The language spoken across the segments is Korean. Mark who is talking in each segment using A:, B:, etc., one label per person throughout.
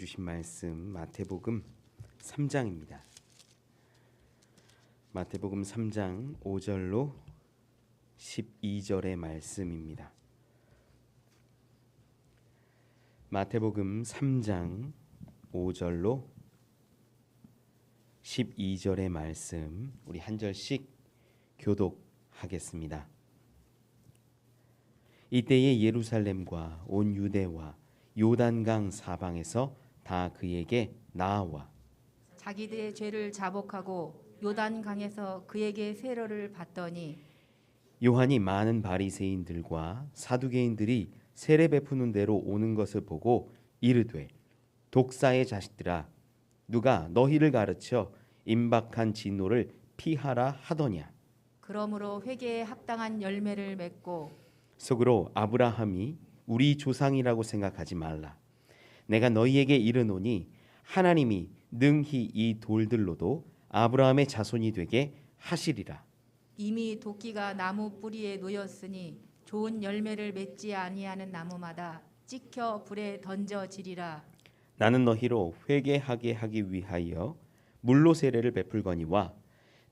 A: 주신 말씀 마태복음 3장입니다. 마태복음 3장 5절로 12절의 말씀입니다. 마태복음 3장 5절로 12절의 말씀 우리 한 절씩 교독하겠습니다. 이때에 예루살렘과 온 유대와 요단강 사방에서 다 그에게 나아와
B: 자기들의 죄를 자복하고 요단강에서 그에게 세례를 받더니
A: 요한이 많은 바리새인들과 사두개인들이 세례 베푸는 대로 오는 것을 보고 이르되 독사의 자식들아 누가 너희를 가르쳐 임박한 진노를 피하라 하더냐.
B: 그러므로 회개에 합당한 열매를 맺고
A: 속으로 아브라함이 우리 조상이라고 생각하지 말라. 내가 너희에게 이르노니 하나님이 능히 이 돌들로도 아브라함의 자손이 되게 하시리라.
B: 이미 도끼가 나무 뿌리에 놓였으니 좋은 열매를 맺지 아니하는 나무마다 찍혀 불에 던져지리라.
A: 나는 너희로 회개하게 하기 위하여 물로 세례를 베풀거니와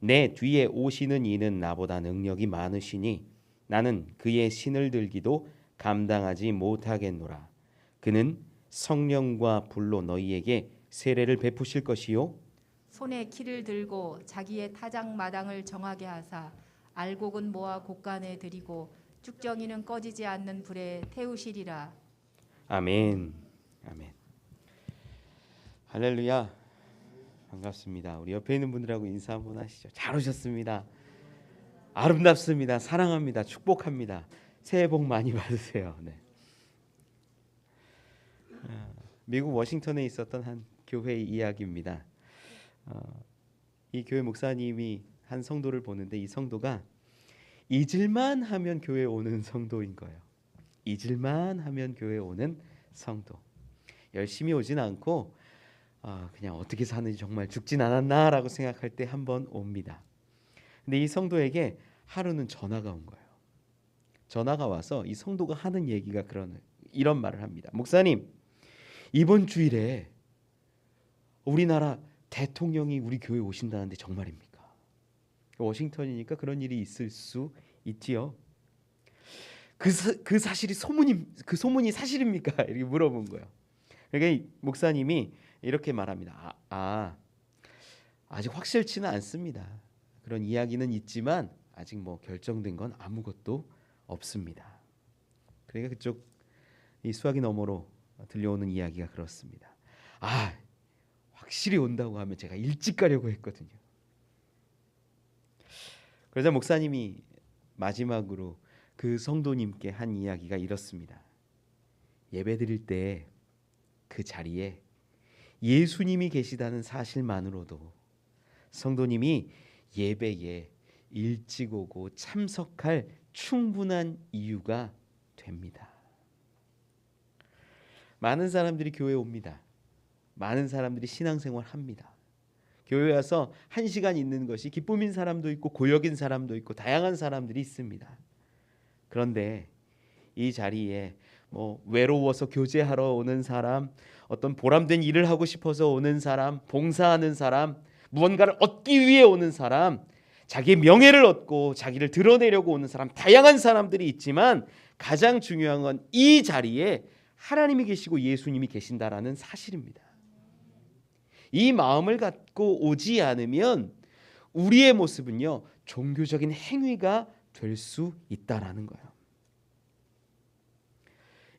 A: 내 뒤에 오시는 이는 나보다 능력이 많으시니 나는 그의 신을 들기도 감당하지 못하겠노라. 그는 성령과 불로 너희에게 세례를 베푸실 것이요
B: 손에 키를 들고 자기의 타작 마당을 정하게 하사 알곡은 모아 곳간에 들이고 쭉정이는 꺼지지 않는 불에 태우시리라.
A: 아멘. 아멘. 할렐루야. 반갑습니다. 우리 옆에 있는 분들하고 인사 한번 하시죠. 잘 오셨습니다. 아름답습니다. 사랑합니다. 축복합니다. 새해 복 많이 받으세요. 네. 미국 워싱턴에 있었던 한 교회 이야기입니다. 이 교회 목사님이 한 성도를 보는데 이 성도가 잊을만 하면 교회 오는 성도인 거예요. 잊을만 하면 교회 오는 성도. 열심히 오진 않고 그냥 어떻게 사는지 정말 죽진 않았나라고 생각할 때 한번 옵니다. 근데 이 성도에게 하루는 전화가 온 거예요. 전화가 와서 이 성도가 하는 얘기가 이런 말을 합니다. 목사님, 이번 주일에 우리나라 대통령이 우리 교회 오신다는데 정말입니까? 워싱턴이니까 그런 일이 있을 수 있지요. 그 사실이 그 소문이 사실입니까? 이렇게 물어본 거예요. 그러니까 이 목사님이 이렇게 말합니다. 아직 확실치는 않습니다. 그런 이야기는 있지만 아직 뭐 결정된 건 아무것도 없습니다. 그러니까 그쪽 이 수화기 너머로 들려오는 이야기가 그렇습니다. 확실히 온다고 하면 제가 일찍 가려고 했거든요. 그러자 목사님이 마지막으로 그 성도님께 한 이야기가 이렇습니다. 예배드릴 때 그 자리에 예수님이 계시다는 사실만으로도 성도님이 예배에 일찍 오고 참석할 충분한 이유가 됩니다. 많은 사람들이 교회에 옵니다. 많은 사람들이 신앙생활 합니다. 교회에 와서 1시간 있는 것이 기쁨인 사람도 있고 고역인 사람도 있고 다양한 사람들이 있습니다. 그런데 이 자리에 외로워서 교제하러 오는 사람, 어떤 보람된 일을 하고 싶어서 오는 사람, 봉사하는 사람, 무언가를 얻기 위해 오는 사람, 자기의 명예를 얻고 자기를 드러내려고 오는 사람, 다양한 사람들이 있지만 가장 중요한 건 이 자리에 하나님이 계시고 예수님이 계신다라는 사실입니다. 이 마음을 갖고 오지 않으면 우리의 모습은요 종교적인 행위가 될 수 있다라는 거예요.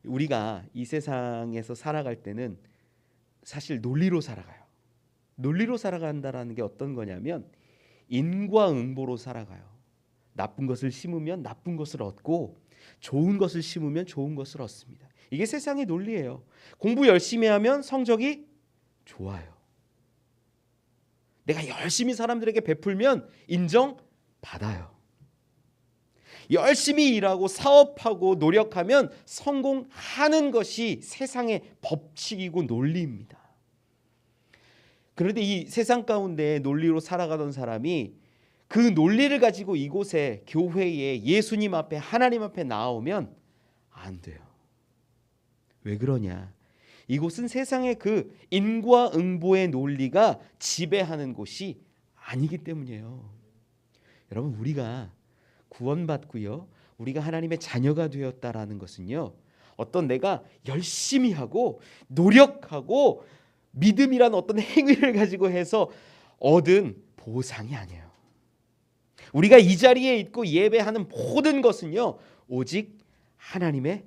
A: 우리가 이 세상에서 살아갈 때는 사실 논리로 살아가요. 논리로 살아간다라는 게 어떤 거냐면 인과응보로 살아가요. 나쁜 것을 심으면 나쁜 것을 얻고 좋은 것을 심으면 좋은 것을 얻습니다. 이게 세상의 논리예요. 공부 열심히 하면 성적이 좋아요. 내가 열심히 사람들에게 베풀면 인정받아요. 열심히 일하고 사업하고 노력하면 성공하는 것이 세상의 법칙이고 논리입니다. 그런데 이 세상 가운데 논리로 살아가던 사람이 그 논리를 가지고 이곳에 교회에 예수님 앞에 하나님 앞에 나오면 안 돼요. 왜 그러냐? 이곳은 세상의 그 인과응보의 논리가 지배하는 곳이 아니기 때문이에요. 여러분, 우리가 구원받고요, 우리가 하나님의 자녀가 되었다라는 것은요, 어떤 내가 열심히 하고 노력하고 믿음이란 어떤 행위를 가지고 해서 얻은 보상이 아니에요. 우리가 이 자리에 있고 예배하는 모든 것은요, 오직 하나님의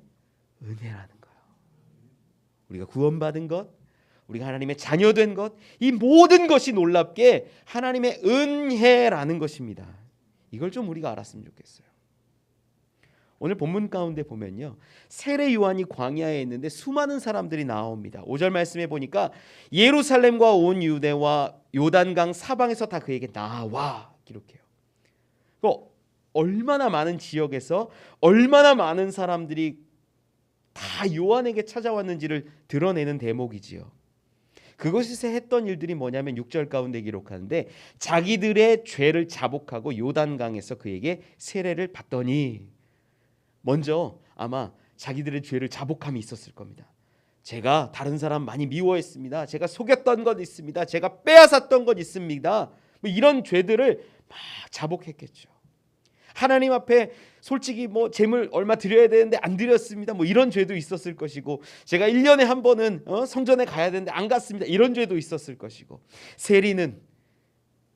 A: 은혜라는 거예요. 우리가 구원받은 것, 우리가 하나님의 자녀된 것, 이 모든 것이 놀랍게 하나님의 은혜라는 것입니다. 이걸 좀 우리가 알았으면 좋겠어요. 오늘 본문 가운데 보면요, 세례 요한이 광야에 있는데 수많은 사람들이 나옵니다. 5절 말씀에 보니까 예루살렘과 온 유대와 요단강 사방에서 다 그에게 나와 기록해요. 얼마나 많은 지역에서 얼마나 많은 사람들이 다 요한에게 찾아왔는지를 드러내는 대목이지요. 그곳에서 했던 일들이 뭐냐면 6절 가운데 기록하는데, 자기들의 죄를 자복하고 요단강에서 그에게 세례를 받더니, 먼저 아마 자기들의 죄를 자복함이 있었을 겁니다. 제가 다른 사람 많이 미워했습니다. 제가 속였던 것 있습니다. 제가 빼앗았던 것 있습니다. 뭐 이런 죄들을 막 자복했겠죠. 하나님 앞에 솔직히 뭐 재물 얼마 드려야 되는데 안 드렸습니다. 뭐 이런 죄도 있었을 것이고, 제가 1년에 한 번은 성전에 가야 되는데 안 갔습니다. 이런 죄도 있었을 것이고, 세리는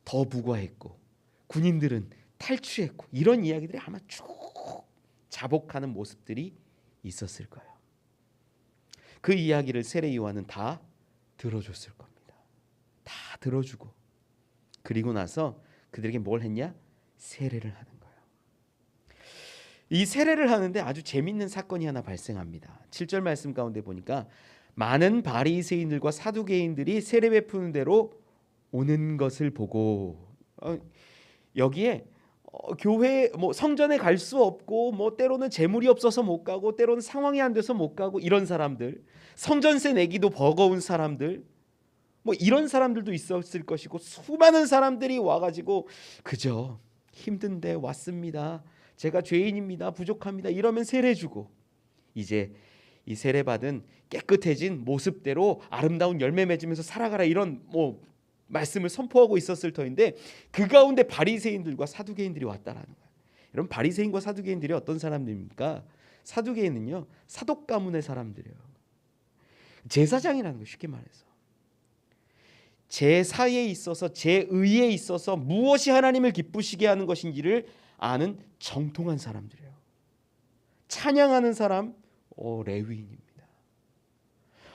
A: 더 부과했고 군인들은 탈취했고, 이런 이야기들이 아마 쭉 자복하는 모습들이 있었을 거예요. 그 이야기를 세례 요한은 다 들어줬을 겁니다. 다 들어주고, 그리고 나서 그들에게 뭘 했냐? 세례를 하는 거예요. 이 세례를 하는데 아주 재밌는 사건이 하나 발생합니다. 7절 말씀 가운데 보니까 많은 바리새인들과 사두개인들이 세례 베푸는 대로 오는 것을 보고, 여기에 교회 뭐 성전에 갈 수 없고, 뭐 때로는 재물이 없어서 못 가고, 때로는 상황이 안 돼서 못 가고, 이런 사람들, 성전세 내기도 버거운 사람들, 뭐 이런 사람들도 있었을 것이고, 수많은 사람들이 와가지고 그저 힘든데 왔습니다. 제가 죄인입니다. 부족합니다. 이러면 세례 주고, 이제 이 세례 받은 깨끗해진 모습대로 아름다운 열매 맺으면서 살아가라, 이런 뭐 말씀을 선포하고 있었을 터인데, 그 가운데 바리새인들과 사두개인들이 왔다라는 거예요. 여러분, 바리새인과 사두개인들이 어떤 사람들입니까? 사두개인은요, 사독 가문의 사람들이에요. 제사장이라는 거, 쉽게 말해서 제사에 있어서, 제의에 있어서 무엇이 하나님을 기쁘시게 하는 것인지를 아는 정통한 사람들이에요. 찬양하는 사람, 레위인입니다.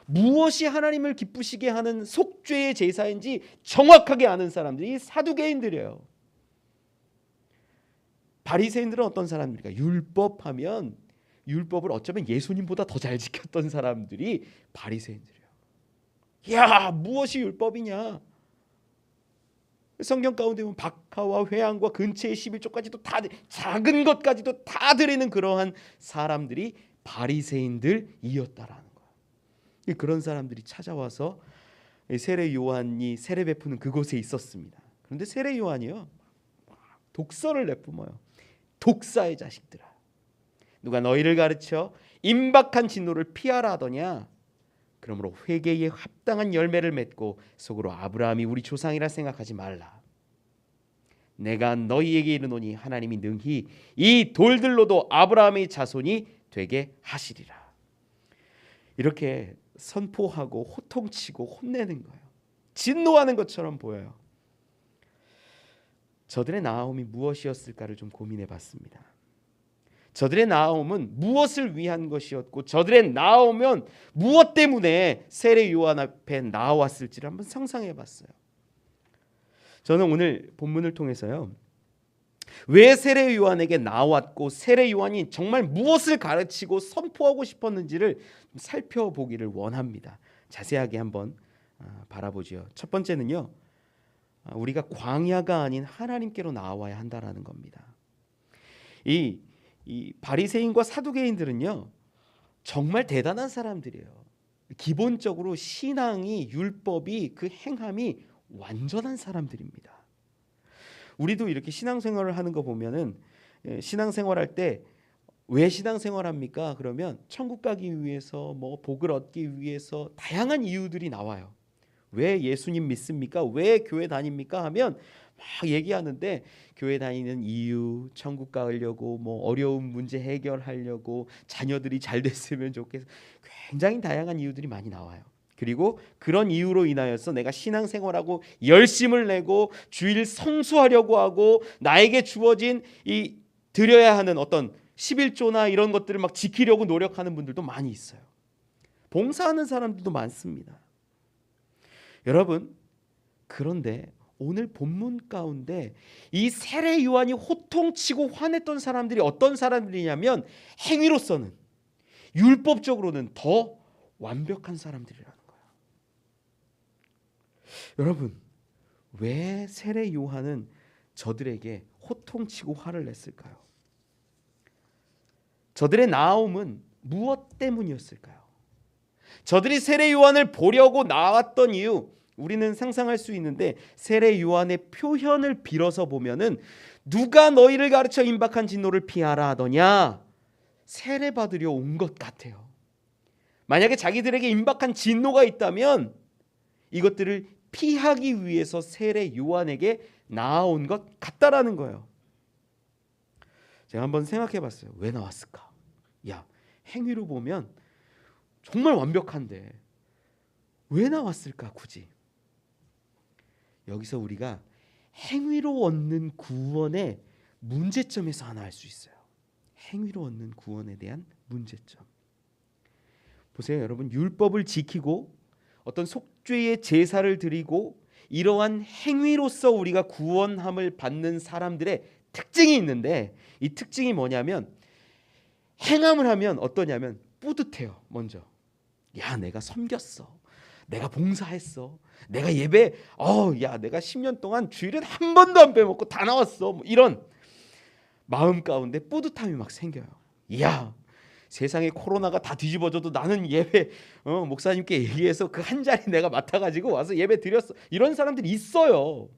A: 무엇이 하나님을 기쁘시게 하는 속죄의 제사인지 정확하게 아는 사람들이 사두개인들이에요. 바리새인들은 어떤 사람들일까? 율법하면, 율법을 어쩌면 예수님보다 더 잘 지켰던 사람들이 바리새인들이에요. 야, 무엇이 율법이냐? 성경 가운데 보면 박하와 회향과 근처의 11조까지도 다, 작은 것까지도 다 드리는 그러한 사람들이 바리새인들이었다라는 거예요. 그런 사람들이 찾아와서 세례 요한이 세례 베푸는 그곳에 있었습니다. 그런데 세례 요한이요, 독설을 내뿜어요. 독사의 자식들아, 누가 너희를 가르쳐 임박한 진노를 피하라 하더냐? 그러므로 회개에 합당한 열매를 맺고 속으로 아브라함이 우리 조상이라 생각하지 말라. 내가 너희에게 이르노니 하나님이 능히 이 돌들로도 아브라함의 자손이 되게 하시리라. 이렇게 선포하고 호통치고 혼내는 거예요. 진노하는 것처럼 보여요. 저들의 나아옴이 무엇이었을까를 좀 고민해 봤습니다. 저들의 나아옴은 무엇을 위한 것이었고, 저들의 나아오면 무엇 때문에 세례 요한 앞에 나왔을지를 한번 상상해 봤어요. 저는 오늘 본문을 통해서요, 왜 세례 요한에게 나왔고 세례 요한이 정말 무엇을 가르치고 선포하고 싶었는지를 살펴보기를 원합니다. 자세하게 한번 바라보죠. 첫 번째는요, 우리가 광야가 아닌 하나님께로 나와야 한다라는 겁니다. 이 바리새인과 사두개인들은요, 정말 대단한 사람들이에요. 기본적으로 신앙이, 율법이, 그 행함이 완전한 사람들입니다. 우리도 이렇게 신앙생활을 하는 거 보면은, 신앙생활할 때 왜 신앙생활합니까? 그러면 천국 가기 위해서, 뭐 복을 얻기 위해서 다양한 이유들이 나와요. 왜 예수님 믿습니까? 왜 교회 다닙니까? 하면 막 얘기하는데, 교회 다니는 이유, 천국 가려고, 뭐 어려운 문제 해결하려고, 자녀들이 잘 됐으면 좋겠어, 굉장히 다양한 이유들이 많이 나와요. 그리고 그런 이유로 인하여서 내가 신앙생활하고 열심을 내고 주일 성수하려고 하고, 나에게 주어진 이 드려야 하는 어떤 11조나 이런 것들을 막 지키려고 노력하는 분들도 많이 있어요. 봉사하는 사람들도 많습니다. 여러분, 그런데 오늘 본문 가운데 이 세례 요한이 호통치고 화냈던 사람들이 어떤 사람들이냐면, 행위로서는, 율법적으로는 더 완벽한 사람들이라는 거예요. 여러분, 왜 세례 요한은 저들에게 호통치고 화를 냈을까요? 저들의 나옴은 무엇 때문이었을까요? 저들이 세례 요한을 보려고 나왔던 이유, 우리는 상상할 수 있는데, 세례 요한의 표현을 빌어서 보면은, 누가 너희를 가르쳐 임박한 진노를 피하라 하더냐, 세례 받으려 온 것 같아요. 만약에 자기들에게 임박한 진노가 있다면 이것들을 피하기 위해서 세례 요한에게 나아온 것 같다라는 거예요. 제가 한번 생각해 봤어요. 왜 나왔을까? 야, 행위로 보면 정말 완벽한데 왜 나왔을까 굳이? 여기서 우리가 행위로 얻는 구원의 문제점에서 하나 알 수 있어요. 행위로 얻는 구원에 대한 문제점. 보세요, 여러분. 율법을 지키고 어떤 속죄의 제사를 드리고 이러한 행위로서 우리가 구원함을 받는 사람들의 특징이 있는데, 이 특징이 뭐냐면, 행함을 하면 어떠냐면 뿌듯해요. 먼저, 야, 내가 섬겼어, 내가 봉사했어, 내가 예배, 야, 내가 10년 동안 주일은 한 번도 안 빼먹고 다 나왔어, 뭐 이런 마음 가운데 뿌듯함이 막 생겨요. 야, 세상에 코로나가 다 뒤집어져도 나는 예배 목사님께 얘기해서 그 한 자리 내가 맡아가지고 와서 예배 드렸어. 이런 사람들이 있어요.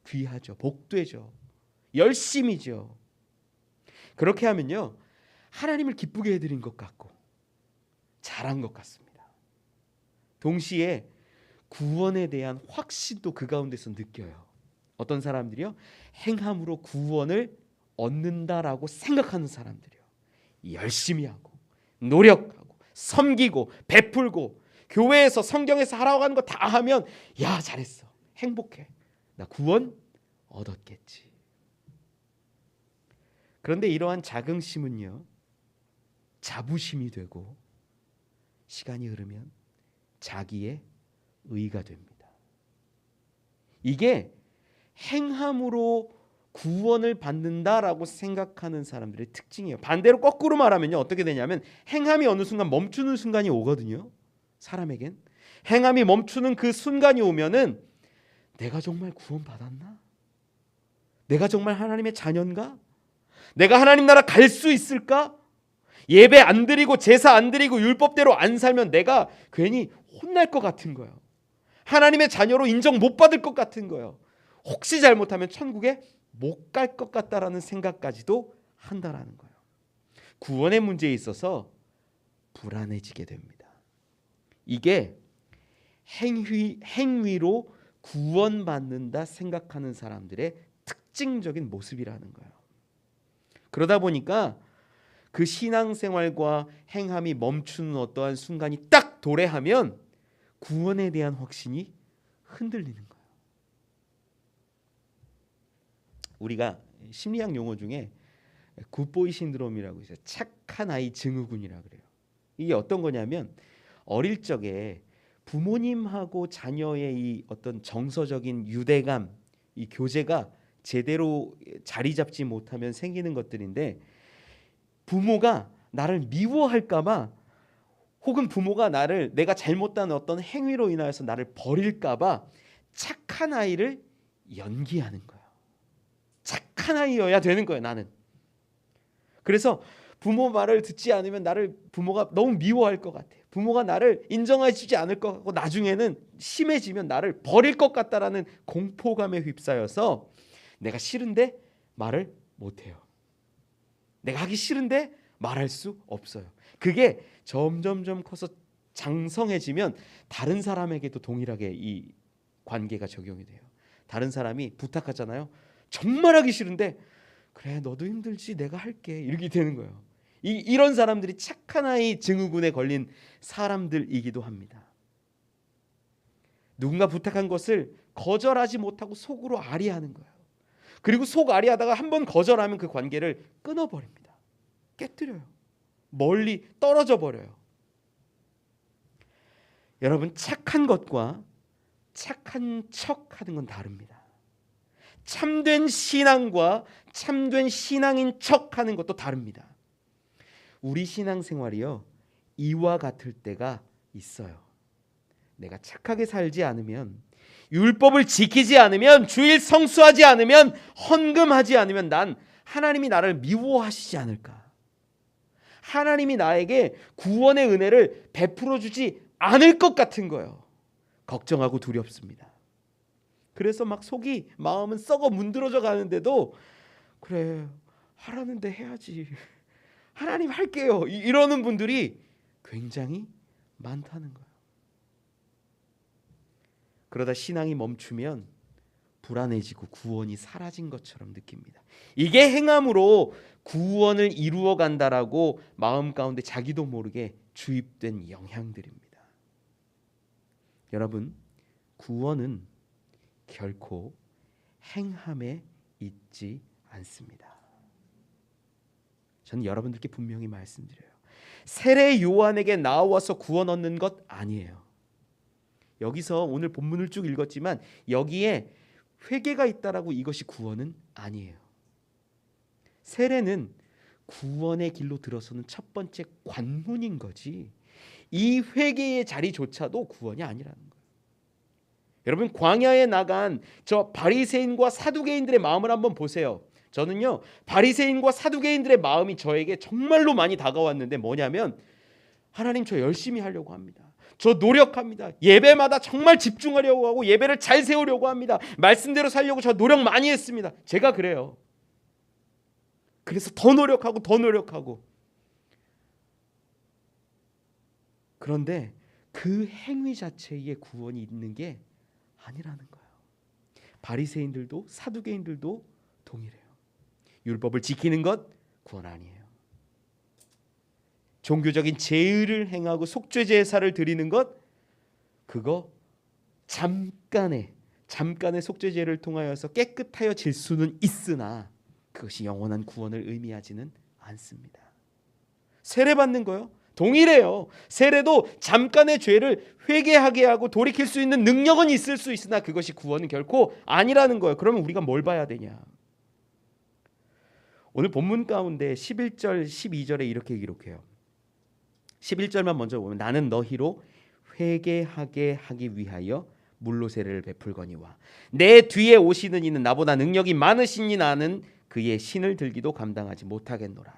A: 귀하죠. 복되죠. 열심이죠. 그렇게 하면요, 하나님을 기쁘게 해드린 것 같고 잘한 것 같습니다. 동시에 구원에 대한 확신도 그 가운데서 느껴요. 어떤 사람들이요, 행함으로 구원을 얻는다라고 생각하는 사람들이요, 열심히 하고 노력하고 섬기고 베풀고 교회에서 성경에서 하라고 하는 거 다 하면, 야, 잘했어, 행복해, 나 구원 얻었겠지. 그런데 이러한 자긍심은요, 자부심이 되고 시간이 흐르면 자기의 의가 됩니다. 이게 행함으로 구원을 받는다라고 생각하는 사람들의 특징이에요. 반대로 거꾸로 말하면요, 어떻게 되냐면, 행함이 어느 순간 멈추는 순간이 오거든요. 사람에겐 행함이 멈추는 그 순간이 오면은, 내가 정말 구원받았나? 내가 정말 하나님의 자녀인가? 내가 하나님 나라 갈 수 있을까? 예배 안 드리고 제사 안 드리고 율법대로 안 살면 내가 괜히 혼날 것 같은 거예요. 하나님의 자녀로 인정 못 받을 것 같은 거예요. 혹시 잘못하면 천국에 못 갈 것 같다라는 생각까지도 한다라는 거예요. 구원의 문제에 있어서 불안해지게 됩니다. 이게 행위로 구원받는다 생각하는 사람들의 특징적인 모습이라는 거예요. 그러다 보니까 그 신앙생활과 행함이 멈추는 어떠한 순간이 딱 도래하면 구원에 대한 확신이 흔들리는 거예요. 우리가 심리학 용어 중에 굿보이 신드롬이라고 있어요. 착한 아이 증후군이라고 그래요. 이게 어떤 거냐면, 어릴 적에 부모님하고 자녀의 이 어떤 정서적인 유대감, 이 교제가 제대로 자리 잡지 못하면 생기는 것들인데, 부모가 나를 미워할까봐, 혹은 부모가 내가 잘못한 어떤 행위로 인하여서 나를 버릴까봐 착한 아이를 연기하는 거예요. 착한 아이여야 되는 거예요, 나는. 그래서 부모 말을 듣지 않으면 부모가 너무 미워할 것 같아요. 부모가 나를 인정해주지 않을 것 같고, 나중에는 심해지면 나를 버릴 것 같다라는 공포감에 휩싸여서 내가 싫은데 말을 못해요. 내가 하기 싫은데 말할 수 없어요. 그게 점점점 커서 장성해지면 다른 사람에게도 동일하게 이 관계가 적용이 돼요. 다른 사람이 부탁하잖아요. 정말 하기 싫은데 그래 너도 힘들지 내가 할게 이렇게 되는 거예요. 이런 사람들이 착한 아이 증후군에 걸린 사람들이기도 합니다. 누군가 부탁한 것을 거절하지 못하고 속으로 아리하는 거예요. 그리고 속 아리하다가 한번 거절하면 그 관계를 끊어버립니다. 깨뜨려요. 멀리 떨어져 버려요. 여러분 착한 것과 착한 척하는 건 다릅니다. 참된 신앙과 참된 신앙인 척하는 것도 다릅니다. 우리 신앙생활이요 이와 같을 때가 있어요. 내가 착하게 살지 않으면, 율법을 지키지 않으면, 주일 성수하지 않으면, 헌금하지 않으면 난 하나님이 나를 미워하시지 않을까? 하나님이 나에게 구원의 은혜를 베풀어 주지 않을 것 같은 거예요. 걱정하고 두렵습니다. 그래서 막 속이 마음은 썩어 문드러져 가는데도 그래 하라는데 해야지. 하나님 할게요. 이러는 분들이 굉장히 많다는 거예요. 그러다 신앙이 멈추면 불안해지고 구원이 사라진 것처럼 느낍니다. 이게 행함으로 구원을 이루어 간다라고 마음 가운데 자기도 모르게 주입된 영향들입니다. 여러분, 구원은 결코 행함에 있지 않습니다. 저는 여러분들께 분명히 말씀드려요. 세례 요한에게 나와서 구원 얻는 것 아니에요. 여기서 오늘 본문을 쭉 읽었지만 여기에 회개가 있다라고 이것이 구원은 아니에요. 세례는 구원의 길로 들어서는 첫 번째 관문인 거지 이 회개의 자리조차도 구원이 아니라는 거예요. 여러분 광야에 나간 저 바리새인과 사두개인들의 마음을 한번 보세요. 저는요 바리새인과 사두개인들의 마음이 저에게 정말로 많이 다가왔는데 뭐냐면 하나님 저 열심히 하려고 합니다. 저 노력합니다. 예배마다 정말 집중하려고 하고 예배를 잘 세우려고 합니다. 말씀대로 살려고 저 노력 많이 했습니다. 제가 그래요. 그래서 더 노력하고 그런데 그 행위 자체에 구원이 있는 게 아니라는 거예요. 바리새인들도 사두개인들도 동일해요. 율법을 지키는 것 구원 아니에요. 종교적인 제의를 행하고 속죄 제사를 드리는 것 그거 잠깐의 속죄 제를 통하여서 깨끗하여질 수는 있으나 그것이 영원한 구원을 의미하지는 않습니다. 세례 받는 거요? 동일해요. 세례도 잠깐의 죄를 회개하게 하고 돌이킬 수 있는 능력은 있을 수 있으나 그것이 구원은 결코 아니라는 거예요. 그러면 우리가 뭘 봐야 되냐? 오늘 본문 가운데 11절 12절에 이렇게 기록해요. 11절만 먼저 보면 나는 너희로 회개하게 하기 위하여 물로 세례를 베풀거니와 내 뒤에 오시는 이는 나보다 능력이 많으시니 나는 그의 신을 들기도 감당하지 못하겠노라.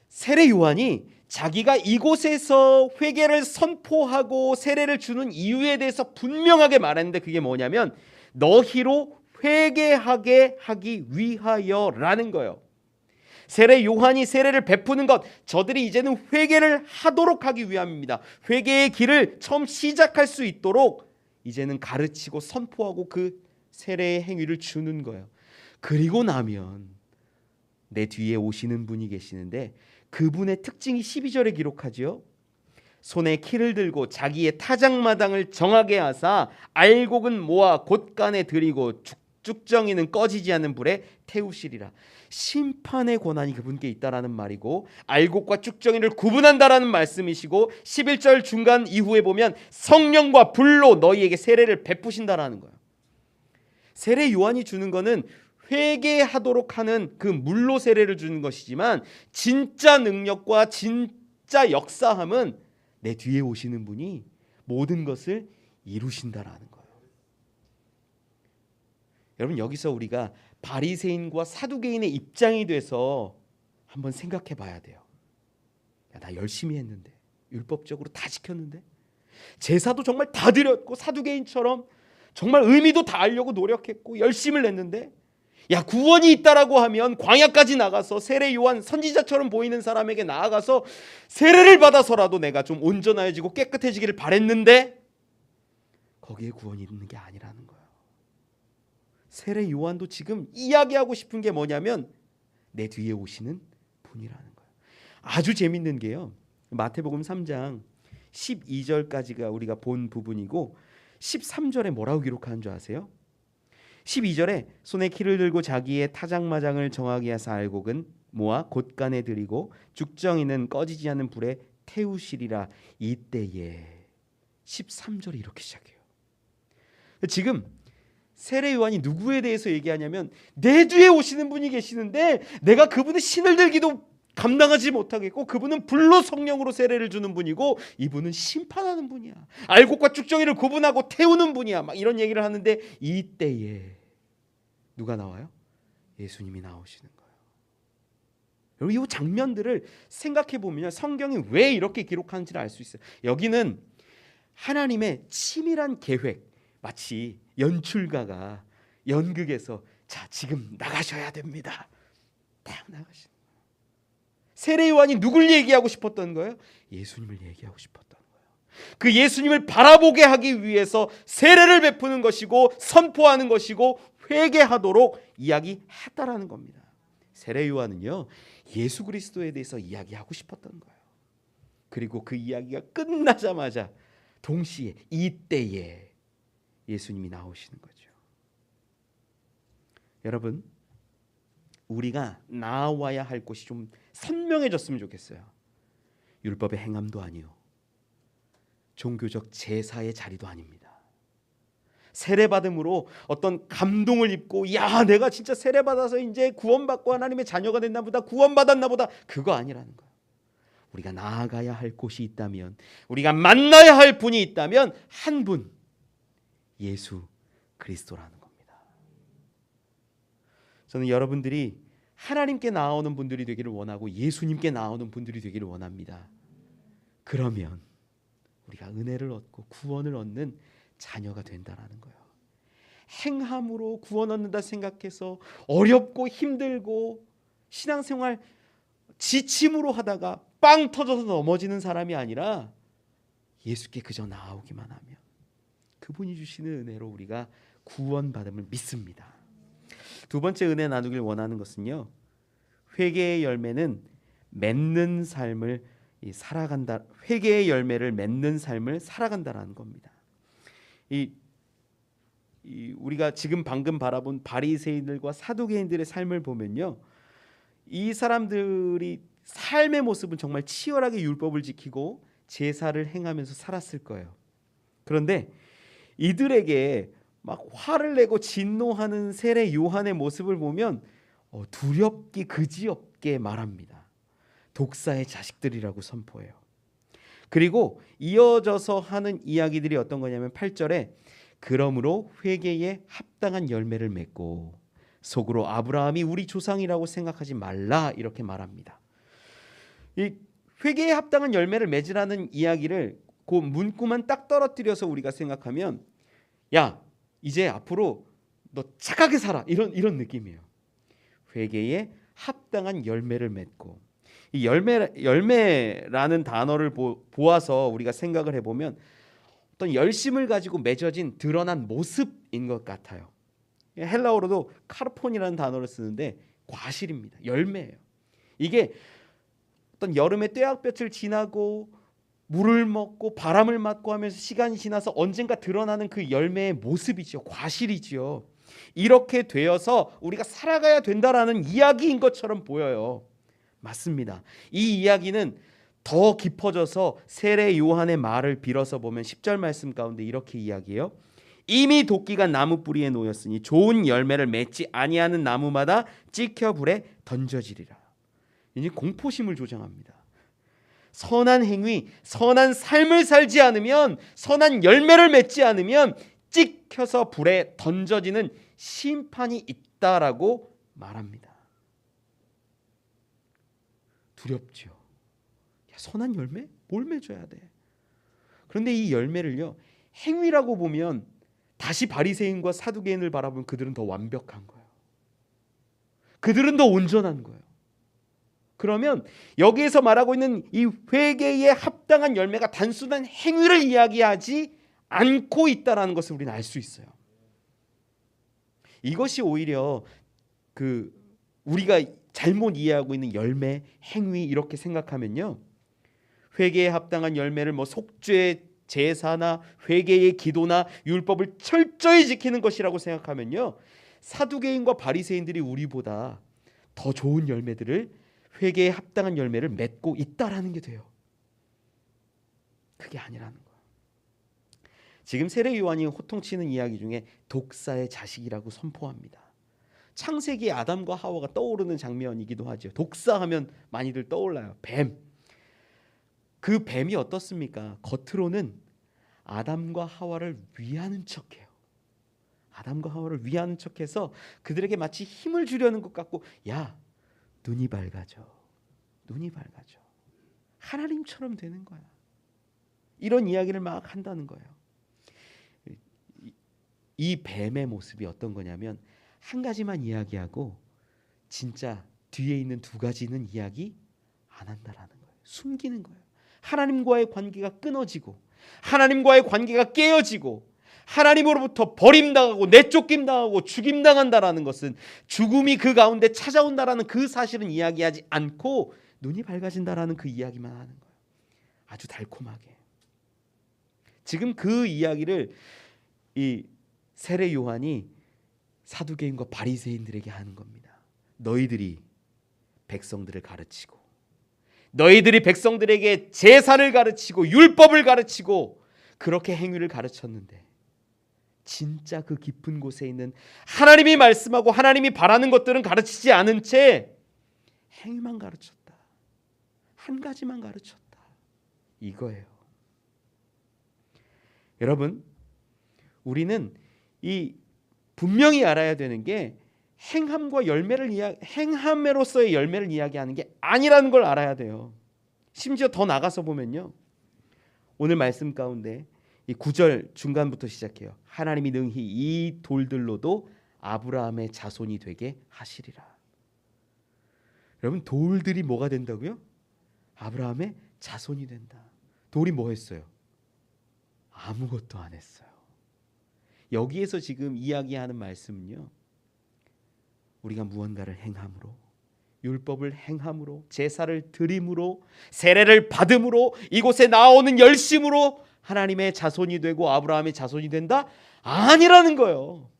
A: 세례 요한이 자기가 이곳에서 회개를 선포하고 세례를 주는 이유에 대해서 분명하게 말했는데 그게 뭐냐면 너희로 회개하게 하기 위하여라는 거예요. 세례 요한이 세례를 베푸는 것 저들이 이제는 회개를 하도록 하기 위함입니다. 회개의 길을 처음 시작할 수 있도록 이제는 가르치고 선포하고 그 세례의 행위를 주는 거예요. 그리고 나면 내 뒤에 오시는 분이 계시는데 그분의 특징이 12절에 기록하지요. 손에 키를 들고 자기의 타작마당을 정하게 하사 알곡은 모아 곳간에 들이고 쭉정이는 꺼지지 않는 불에 태우시리라. 심판의 권한이 그분께 있다라는 말이고 알곡과 쭉정이를 구분한다라는 말씀이시고 11절 중간 이후에 보면 성령과 불로 너희에게 세례를 베푸신다라는 거예요. 세례 요한이 주는 거는 회개하도록 하는 그 물로 세례를 주는 것이지만 진짜 능력과 진짜 역사함은 내 뒤에 오시는 분이 모든 것을 이루신다라는 거예요. 여러분 여기서 우리가 바리새인과 사두개인의 입장이 돼서 한번 생각해 봐야 돼요. 야, 나 열심히 했는데 율법적으로 다 지켰는데 제사도 정말 다 드렸고 사두개인처럼 정말 의미도 다 알려고 노력했고 열심을 냈는데 야, 구원이 있다라고 하면 광야까지 나가서 세례 요한 선지자처럼 보이는 사람에게 나아가서 세례를 받아서라도 내가 좀 온전해지고 깨끗해지기를 바랬는데 거기에 구원이 있는 게 아니라는 거예요. 세례 요한도 지금 이야기하고 싶은 게 뭐냐면 내 뒤에 오시는 분이라는 거예요. 아주 재밌는 게요, 마태복음 3장 12절까지가 우리가 본 부분이고 13절에 뭐라고 기록하는 줄 아세요? 12절에 손에 키를 들고 자기의 타작마장을 정하게 하사 알곡은 모아 곳간에 들이고 죽정이는 꺼지지 않는 불에 태우시리라. 이때에 13절이 이렇게 시작해요. 지금 세례 요한이 누구에 대해서 얘기하냐면 내 뒤에 오시는 분이 계시는데 내가 그분의 신을 들기도 감당하지 못하겠고 그분은 불로 성령으로 세례를 주는 분이고 이분은 심판하는 분이야. 알곡과 쭉정이를 구분하고 태우는 분이야. 막 이런 얘기를 하는데 이때에 누가 나와요? 예수님이 나오시는 거예요. 여러분, 이 장면들을 생각해 보면 성경이 왜 이렇게 기록하는지를 알 수 있어요. 여기는 하나님의 치밀한 계획, 마치 연출가가 연극에서 자, 지금 나가셔야 됩니다. 딱 나가시는 거예요. 세례 요한이 누굴 얘기하고 싶었던 거예요? 예수님을 얘기하고 싶었던 거예요. 그 예수님을 바라보게 하기 위해서 세례를 베푸는 것이고 선포하는 것이고 회개하도록 이야기했다라는 겁니다. 세례 요한은요, 예수 그리스도에 대해서 이야기하고 싶었던 거예요. 그리고 그 이야기가 끝나자마자 동시에 이때에 예수님이 나오시는 거죠. 여러분, 우리가 나와야 할 곳이 좀 선명해졌으면 좋겠어요. 율법의 행함도 아니요, 종교적 제사의 자리도 아닙니다. 세례받음으로 어떤 감동을 입고 야, 내가 진짜 세례받아서 이제 구원받고 하나님의 자녀가 됐나 보다, 구원받았나 보다, 그거 아니라는 거예요. 우리가 나아가야 할 곳이 있다면, 우리가 만나야 할 분이 있다면 한 분, 예수 그리스도라는 겁니다. 저는 여러분들이 하나님께 나아오는 분들이 되기를 원하고 예수님께 나아오는 분들이 되기를 원합니다. 그러면 우리가 은혜를 얻고 구원을 얻는 자녀가 된다라는 거예요. 행함으로 구원 얻는다 생각해서 어렵고 힘들고 신앙생활 지침으로 하다가 빵 터져서 넘어지는 사람이 아니라 예수께 그저 나아오기만 하면 그분이 주시는 은혜로 우리가 구원받음을 믿습니다. 두 번째 은혜 나누길 원하는 것은요, 회개의 열매는 맺는 삶을 살아간다. 회개의 열매를 맺는 삶을 살아간다라는 겁니다. 우리가 지금 방금 바라본 바리새인들과 사두개인들의 삶을 보면요, 이 사람들이 삶의 모습은 정말 치열하게 율법을 지키고 제사를 행하면서 살았을 거예요. 그런데 이들에게 막 화를 내고 진노하는 세례 요한의 모습을 보면 두렵기 그지없게 말합니다. 독사의 자식들이라고 선포해요. 그리고 이어져서 하는 이야기들이 어떤 거냐면 8절에 그러므로 회개에 합당한 열매를 맺고 속으로 아브라함이 우리 조상이라고 생각하지 말라, 이렇게 말합니다. 이 회개에 합당한 열매를 맺으라는 이야기를 그 문구만 딱 떨어뜨려서 우리가 생각하면 야, 이제 앞으로 너 착하게 살아, 이런 느낌이에요. 회개에 합당한 열매를 맺고, 이 열매라는 단어를 보아서 우리가 생각을 해보면 어떤 열심을 가지고 맺어진 드러난 모습인 것 같아요. 헬라어로도 카르폰이라는 단어를 쓰는데 과실입니다. 열매예요. 이게 어떤 여름에 떼약볕을 지나고 물을 먹고 바람을 맞고 하면서 시간이 지나서 언젠가 드러나는 그 열매의 모습이죠. 과실이죠. 이렇게 되어서 우리가 살아가야 된다라는 이야기인 것처럼 보여요. 맞습니다. 이 이야기는 더 깊어져서 세례 요한의 말을 빌어서 보면 10절 말씀 가운데 이렇게 이야기해요. 이미 도끼가 나무 뿌리에 놓였으니 좋은 열매를 맺지 아니하는 나무마다 찍혀 불에 던져지리라. 이제 공포심을 조장합니다. 선한 행위, 선한 삶을 살지 않으면, 선한 열매를 맺지 않으면 찍혀서 불에 던져지는 심판이 있다라고 말합니다. 두렵죠. 선한 열매? 뭘 맺어야 돼? 그런데 이 열매를요, 행위라고 보면 다시 바리새인과 사두개인을 바라보면 그들은 더 완벽한 거예요. 그들은 더 온전한 거예요. 그러면 여기에서 말하고 있는 이 회개에 합당한 열매가 단순한 행위를 이야기하지 않고 있다라는 것을 우리는 알 수 있어요. 이것이 오히려 우리가 잘못 이해하고 있는 열매, 행위 이렇게 생각하면요, 회개에 합당한 열매를 속죄, 제사나 회개의 기도나 율법을 철저히 지키는 것이라고 생각하면요, 사두개인과 바리새인들이 우리보다 더 좋은 열매들을, 회개에 합당한 열매를 맺고 있다라는 게 돼요. 그게 아니라는 거예요. 지금 세례 요한이 호통치는 이야기 중에 독사의 자식이라고 선포합니다. 창세기 아담과 하와가 떠오르는 장면이기도 하죠. 독사하면 많이들 떠올라요. 뱀. 그 뱀이 어떻습니까? 겉으로는 아담과 하와를 위하는 척해요. 아담과 하와를 위하는 척해서 그들에게 마치 힘을 주려는 것 같고, 야, 눈이 밝아져. 눈이 밝아져. 하나님처럼 되는 거야. 이런 이야기를 막 한다는 거예요. 이 뱀의 모습이 어떤 거냐면, 한 가지만 이야기하고 진짜 뒤에 있는 두 가지는 이야기 안 한다라는 거예요. 숨기는 거예요. 하나님과의 관계가 끊어지고, 하나님과의 관계가 깨어지고, 하나님으로부터 버림당하고 내쫓김당하고 죽임당한다라는 것은, 죽음이 그 가운데 찾아온다라는 그 사실은 이야기하지 않고 눈이 밝아진다라는 그 이야기만 하는 거예요. 아주 달콤하게. 지금 그 이야기를 이 세례 요한이 사두개인과 바리새인들에게 하는 겁니다. 너희들이 백성들을 가르치고, 너희들이 백성들에게 제사를 가르치고 율법을 가르치고 그렇게 행위를 가르쳤는데, 진짜 그 깊은 곳에 있는 하나님이 말씀하고 하나님이 바라는 것들은 가르치지 않은 채 행위만 가르쳤다. 한 가지만 가르쳤다. 이거예요. 여러분, 우리는 이 분명히 알아야 되는 게, 행함과 열매를 행함으로서의 열매를 이야기하는 게 아니라는 걸 알아야 돼요. 심지어 더 나가서 보면요, 오늘 말씀 가운데 이 9절 중간부터 시작해요. 하나님이 능히 이 돌들로도 아브라함의 자손이 되게 하시리라. 여러분, 돌들이 뭐가 된다고요? 아브라함의 자손이 된다. 돌이 뭐 했어요? 아무것도 안 했어요. 여기에서 지금 이야기하는 말씀은요, 우리가 무언가를 행함으로, 율법을 행함으로, 제사를 드림으로, 세례를 받음으로, 이곳에 나오는 열심으로 하나님의 자손이 되고 아브라함의 자손이 된다? 아니라는 거예요.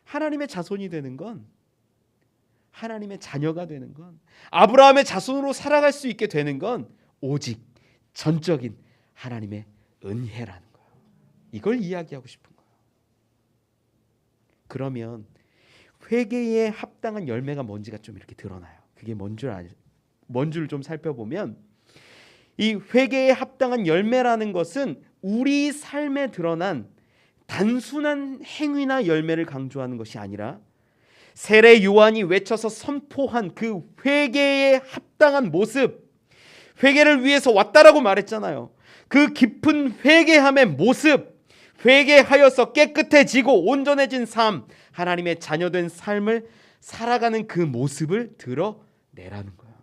A: 하나님의 자손이 되는 건, 하나님의 자녀가 되는 건, 아브라함의 자손으로 살아갈 수 있게 되는 건 오직 전적인 하나님의 은혜라는 거예요. 이걸 이야기하고 싶은 거예요. 그러면 회개에 합당한 열매가 뭔지가 좀 이렇게 드러나요. 그게 뭔 줄 좀 살펴보면, 이 회개에 합당한 열매라는 것은 우리 삶에 드러난 단순한 행위나 열매를 강조하는 것이 아니라, 세례 요한이 외쳐서 선포한 그 회개에 합당한 모습, 회개를 위해서 왔다라고 말했잖아요. 그 깊은 회개함의 모습, 회개하여서 깨끗해지고 온전해진 삶, 하나님의 자녀된 삶을 살아가는 그 모습을 드러내라는 거예요.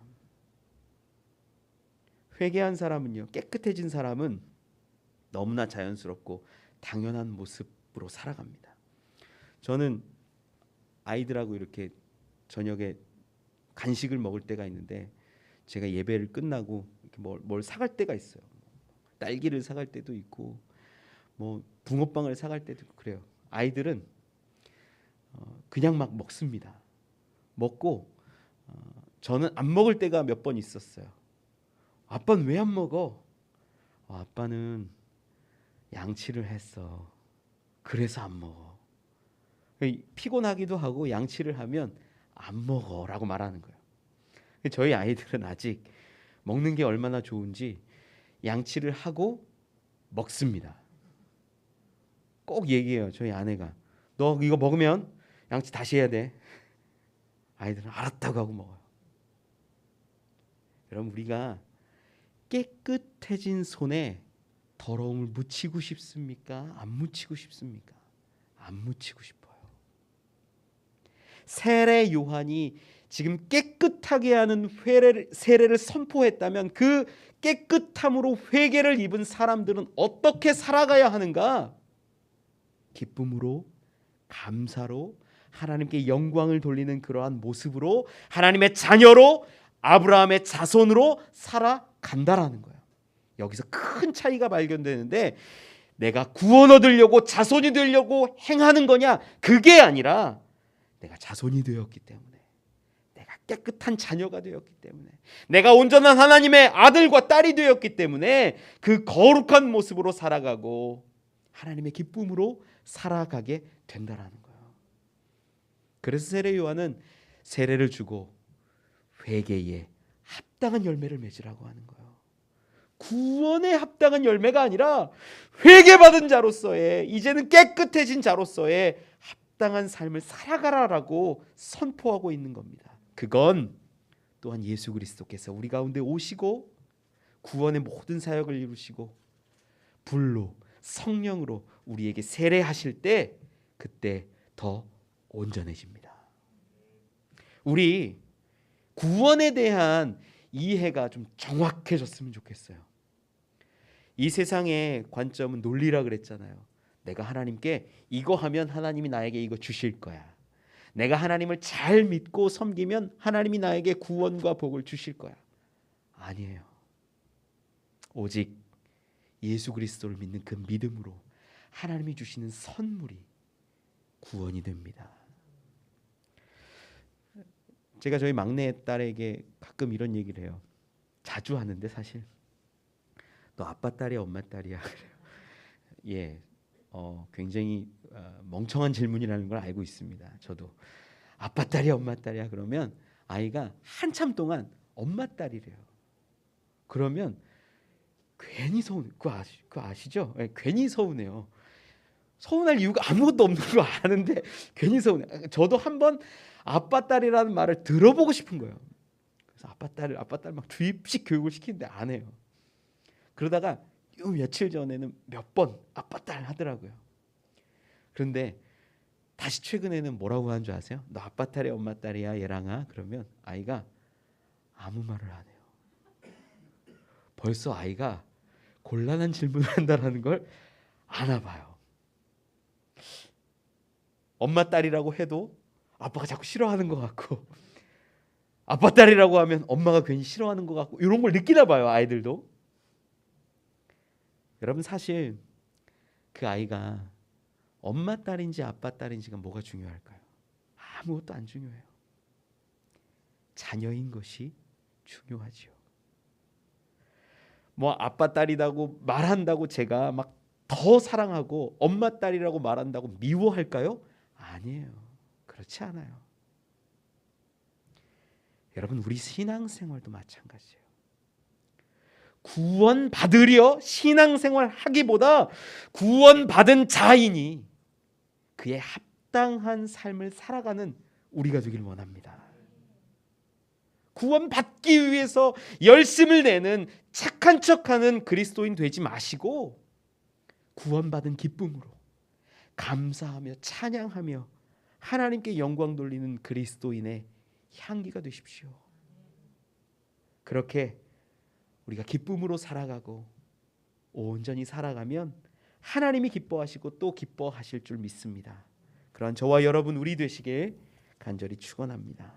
A: 회개한 사람은요, 깨끗해진 사람은 너무나 자연스럽고 당연한 모습으로 살아갑니다. 저는 아이들하고 이렇게 저녁에 간식을 먹을 때가 있는데, 제가 예배를 끝나고 이렇게 뭘 사갈 때가 있어요. 딸기를 사갈 때도 있고, 붕어빵을 사갈 때도 있고 그래요. 아이들은 그냥 막 먹습니다. 먹고 저는 안 먹을 때가 몇 번 있었어요. 아빠는 왜 안 먹어? 아빠는 양치를 했어. 그래서 안 먹어. 피곤하기도 하고 양치를 하면 안 먹어라고 말하는 거예요. 저희 아이들은 아직 먹는 게 얼마나 좋은지 양치를 하고 먹습니다. 꼭 얘기해요. 저희 아내가, 너 이거 먹으면 양치 다시 해야 돼. 아이들은 알았다고 하고 먹어요. 여러분, 우리가 깨끗해진 손에 더러움을 묻히고 싶습니까? 안 묻히고 싶습니까? 안 묻히고 싶어요. 세례 요한이 지금 깨끗하게 하는 세례를 선포했다면 그 깨끗함으로 회개를 입은 사람들은 어떻게 살아가야 하는가? 기쁨으로, 감사로, 하나님께 영광을 돌리는 그러한 모습으로, 하나님의 자녀로, 아브라함의 자손으로 살아간다라는 거예요. 여기서 큰 차이가 발견되는데, 내가 구원 얻으려고 자손이 되려고 행하는 거냐? 그게 아니라 내가 자손이 되었기 때문에, 내가 깨끗한 자녀가 되었기 때문에, 내가 온전한 하나님의 아들과 딸이 되었기 때문에 그 거룩한 모습으로 살아가고 하나님의 기쁨으로 살아가게 된다라는 거예요. 그래서 세례 요한은 세례를 주고 회개에 합당한 열매를 맺으라고 하는 거예요. 구원에 합당한 열매가 아니라 회개받은 자로서의, 이제는 깨끗해진 자로서의 합당한 삶을 살아가라라고 선포하고 있는 겁니다. 그건 또한 예수 그리스도께서 우리 가운데 오시고 구원의 모든 사역을 이루시고 불로 성령으로 우리에게 세례하실 때, 그때 더 온전해집니다. 우리 구원에 대한 이해가 좀 정확해졌으면 좋겠어요. 이 세상의 관점은 논리라 그랬잖아요. 내가 하나님께 이거 하면 하나님이 나에게 이거 주실 거야. 내가 하나님을 잘 믿고 섬기면 하나님이 나에게 구원과 복을 주실 거야. 아니에요. 오직 예수 그리스도를 믿는 그 믿음으로 하나님이 주시는 선물이 구원이 됩니다. 제가 저희 막내 딸에게 가끔 이런 얘기를 해요. 자주 하는데 사실. 너 아빠 딸이야, 엄마 딸이야? 예, 굉장히 멍청한 질문이라는 걸 알고 있습니다. 저도 아빠 딸이야, 엄마 딸이야? 그러면 아이가 한참 동안 엄마 딸이래요. 그러면 괜히 서운해. 그거 아시죠? 네, 괜히 서운해요. 서운할 이유가 아무것도 없는 거 아는데 괜히 서운해. 저도 한번 아빠 딸이라는 말을 들어보고 싶은 거예요. 그래서 아빠 딸 막 주입식 교육을 시키는데 안 해요. 그러다가 요 며칠 전에는 몇 번 아빠 딸 하더라고요. 그런데 다시 최근에는 뭐라고 하는 줄 아세요? 너 아빠 딸이야, 엄마 딸이야, 얘랑아? 그러면 아이가 아무 말을 안 해요. 벌써 아이가 곤란한 질문을 한다는 걸 아나 봐요. 엄마 딸이라고 해도 아빠가 자꾸 싫어하는 것 같고, 아빠 딸이라고 하면 엄마가 괜히 싫어하는 것 같고, 이런 걸 느끼나 봐요, 아이들도. 여러분, 사실 그 아이가 엄마 딸인지 아빠 딸인지가 뭐가 중요할까요? 아무것도 안 중요해요. 자녀인 것이 중요하지요. 뭐 아빠 딸이라고 말한다고 제가 막 더 사랑하고 엄마 딸이라고 말한다고 미워할까요? 아니에요. 그렇지 않아요. 여러분, 우리 신앙생활도 마찬가지예요. 구원받으려 신앙생활 하기보다 구원받은 자인이 그의 합당한 삶을 살아가는 우리가 되길 원합니다. 구원받기 위해서 열심을 내는 착한 척하는 그리스도인 되지 마시고, 구원받은 기쁨으로 감사하며 찬양하며 하나님께 영광 돌리는 그리스도인의 향기가 되십시오. 그렇게 우리가 기쁨으로 살아가고 온전히 살아가면 하나님이 기뻐하시고 또 기뻐하실 줄 믿습니다. 그러한 저와 여러분 우리 되시길 간절히 축원합니다.